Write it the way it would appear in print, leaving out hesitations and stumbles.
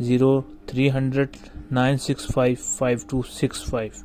0300 965 5265،